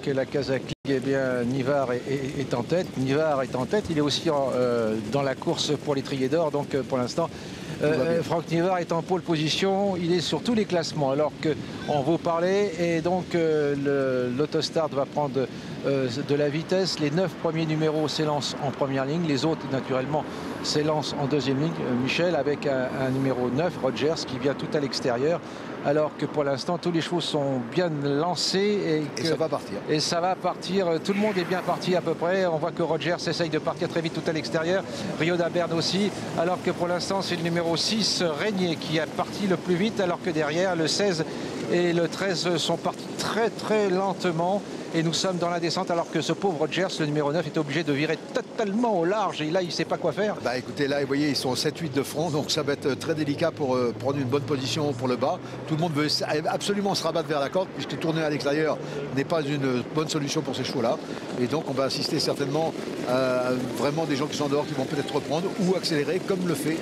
que la Kazakh League, eh bien, Nivard est en tête. Nivard est en tête. Il est aussi dans la course pour l'étrier d'or. Donc, pour l'instant, Franck Nivard est en pole position. Il est sur tous les classements. Alors qu'on vous parlait. Et donc, l'Autostart va prendre de la vitesse. Les 9 premiers numéros s'élancent en première ligne. Les autres, naturellement, s'élancent en deuxième ligne. Michel, avec un numéro 9, Rogers, qui vient tout à l'extérieur. Alors que pour l'instant, tous les chevaux sont bien lancés. Et ça va partir. Et ça va partir. Tout le monde est bien parti à peu près. On voit que Rogers essaye de partir très vite tout à l'extérieur. Rio d'Aberne aussi. Alors que pour l'instant, c'est le numéro 6, Régnier, qui a parti le plus vite. Alors que derrière, le 16 et le 13 sont partis très très lentement. Et nous sommes dans la descente alors que ce pauvre Rogers, le numéro 9, est obligé de virer totalement au large. Et là, il ne sait pas quoi faire. Bah écoutez, là, vous voyez, ils sont 7-8 de front. Donc ça va être très délicat pour prendre une bonne position pour le bas. Tout le monde veut absolument se rabattre vers la corde puisque tourner à l'extérieur n'est pas une bonne solution pour ces chevaux-là. Et donc on va assister certainement à vraiment des gens qui sont dehors qui vont peut-être reprendre ou accélérer comme le fait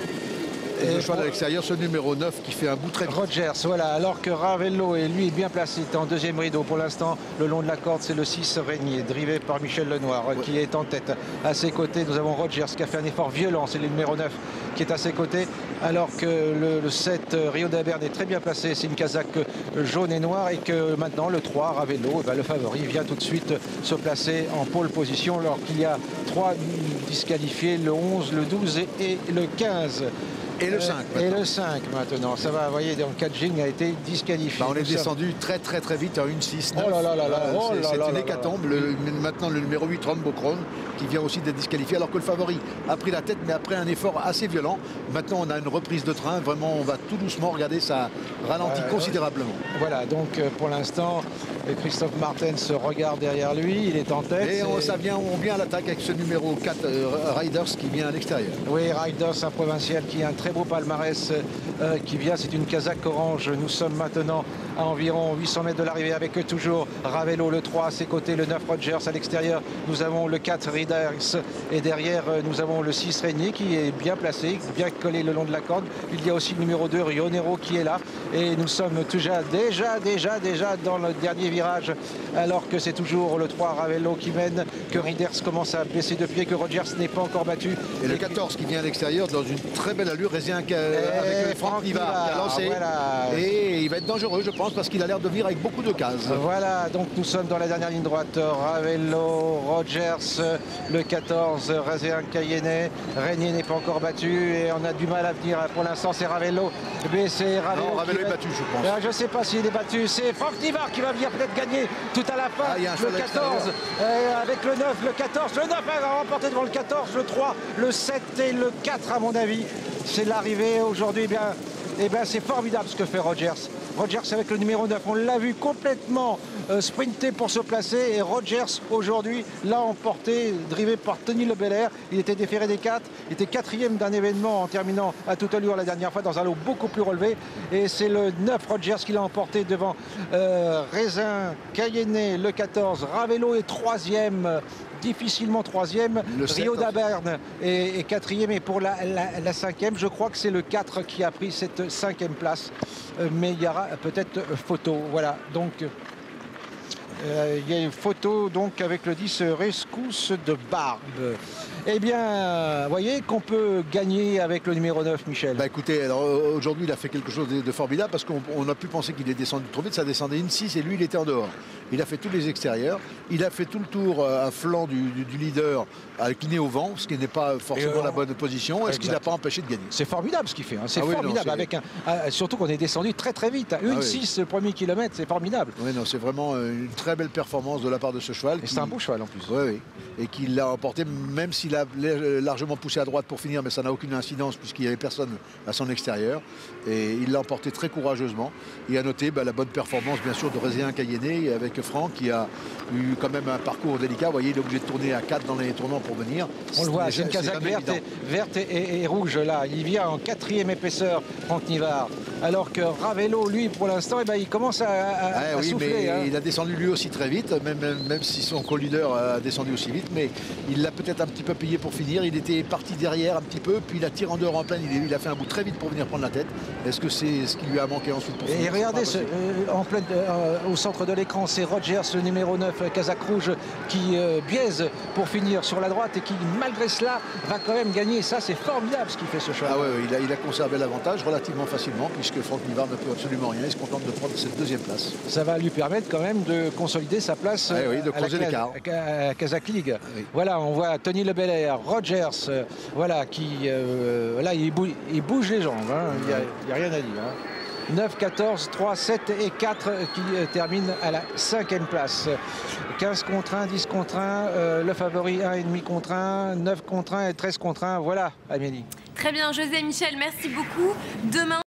le cheval à l'extérieur, ce numéro 9 qui fait un bout très vite. Rogers, voilà, alors que Ravello est lui bien placé en deuxième rideau. Pour l'instant, le long de la corde, c'est le 6 Régnier, drivé par Michel Lenoir, qui est en tête. À ses côtés, nous avons Rogers qui a fait un effort violent, c'est le numéro 9 qui est à ses côtés, alors que le 7 Rio d'Aberne est très bien placé, c'est une casaque jaune et noire, et que maintenant le 3 Ravello, le favori, vient tout de suite se placer en pole position, alors qu'il y a 3 disqualifiés, le 11, le 12 et le 15. Et le 5 maintenant. Et le 5 maintenant. Ça va, vous voyez, donc Kadjing a été disqualifié. Bah on est descendu très vite à 1-6. Oh là là là là. C'est une hécatombe. Maintenant le numéro 8, Rombocron, qui vient aussi d'être disqualifié, alors que le favori a pris la tête, mais après un effort assez violent. Maintenant on a une reprise de train. Vraiment, on va tout doucement. Regardez, ça ralentit considérablement. Voilà, donc pour l'instant, Christophe Martens se regarde derrière lui. Il est en tête. Et on vient à l'attaque avec ce numéro 4, Riders, qui vient à l'extérieur. Oui, Riders, un provincial qui a un très beau palmarès qui vient. C'est une casaque orange. Nous sommes maintenant à environ 800 mètres de l'arrivée avec toujours Ravello, le 3 à ses côtés, le 9 Rogers à l'extérieur. Nous avons le 4 Riders et derrière nous avons le 6 Régnier qui est bien placé, bien collé le long de la corde. Il y a aussi le numéro 2 Rio Nero qui est là. Et nous sommes déjà dans le dernier virage, alors que c'est toujours le 3 Ravello qui mène, que Riders commence à baisser de pied, que Rogers n'est pas encore battu. Et le 14 qui vient à l'extérieur dans une très belle allure, avec Franck Nivard qui a lancé. Voilà. Et il va être dangereux, je pense, parce qu'il a l'air de venir avec beaucoup de cases. Voilà, donc nous sommes dans la dernière ligne droite. Ravello, Rogers, le 14, Rézéen Cayenne. Régnier n'est pas encore battu et on a du mal à venir. Pour l'instant, c'est Ravello. Mais c'est Ravello. Non, Ravello est battu, je pense. Je ne sais pas s'il est battu. C'est Franck Nivard qui va venir peut-être gagner tout à la fin. Le 14 avec le 9, le 14. Le 9 a remporté devant le 14, le 3, le 7 et le 4 à mon avis. C'est l'arrivée aujourd'hui. Eh bien, c'est formidable ce que fait Rogers. Rogers avec le numéro 9, on l'a vu complètement sprinter pour se placer. Et Rogers aujourd'hui l'a emporté, drivé par Tony Lebelair. Il était déféré des 4, il était 4e d'un événement en terminant à toute allure la dernière fois dans un lot beaucoup plus relevé. Et c'est le 9 Rogers qui l'a emporté devant Rézéen Cayenne, le 14. Ravello est 3e. Difficilement 3e, Rio d'Aberne est 4e, et pour la 5e, je crois que c'est le 4 qui a pris cette 5e place, mais il y aura peut-être photo, voilà, donc il y a une photo donc avec le 10 Rescousse de Barbe. Eh bien, vous voyez qu'on peut gagner avec le numéro 9, Michel. Bah écoutez, alors aujourd'hui il a fait quelque chose de formidable parce qu'on a pu penser qu'il est descendu trop vite, ça descendait une 6 et lui il était en dehors. Il a fait tous les extérieurs, il a fait tout le tour à flanc du leader incliné au vent, ce qui n'est pas forcément la bonne position, et ce qui n'a pas empêché de gagner. C'est formidable ce qu'il fait, hein. C'est formidable, avec surtout qu'on est descendu très vite. Une 6 le premier kilomètre, c'est formidable. Oui, non, c'est vraiment une très belle performance de la part de ce cheval. C'est un beau cheval en plus. Oui. Et qu'il l'a emporté, même s'il a largement poussé à droite pour finir, mais ça n'a aucune incidence puisqu'il n'y avait personne à son extérieur. Et il l'a emporté très courageusement. Et à noter la bonne performance bien sûr de Rézéen Cayenne avec Franck qui a eu quand même un parcours délicat. Vous voyez, il est obligé de tourner à 4 dans les tournants pour venir. On le voit, c'est une casaque verte et rouge là. Il vient en 4e épaisseur, Franck Nivard. alors que Ravelo, lui, pour l'instant, eh ben, il commence à oui, souffler. Mais hein. il a descendu lui aussi très vite, même si son co-leader a descendu aussi vite, mais il l'a peut-être un petit peu payé pour finir. Il était parti derrière un petit peu, puis il a tiré en dehors en pleine. Il a fait un bout très vite pour venir prendre la tête. Est-ce que c'est ce qui lui a manqué ensuite pour finir? Et regardez, au centre de l'écran, c'est Rogers, le numéro 9, Casaque Rouge, qui biaise pour finir sur la droite et qui, malgré cela, va quand même gagner. Ça, c'est formidable ce qu'il fait, ce choix. Ah ouais, il a conservé l'avantage relativement facilement, puisque Franck Nivard ne peut absolument rien. Il se contente de prendre cette deuxième place. Ça va lui permettre quand même de consolider sa place de creuser l'écart. à Kazakh League. Oui. Voilà, on voit Tony Lebelair, Rogers, voilà, qui là, il bouge les jambes. Hein. Il n'y a rien à dire. Hein. 9, 14, 3, 7 et 4 qui terminent à la 5e place. 15 contre 1, 10 contre 1, le favori 1,5 contre 1, 9 contre 1 et 13 contre 1. Voilà, Amélie. Très bien, José Michel, merci beaucoup. Demain.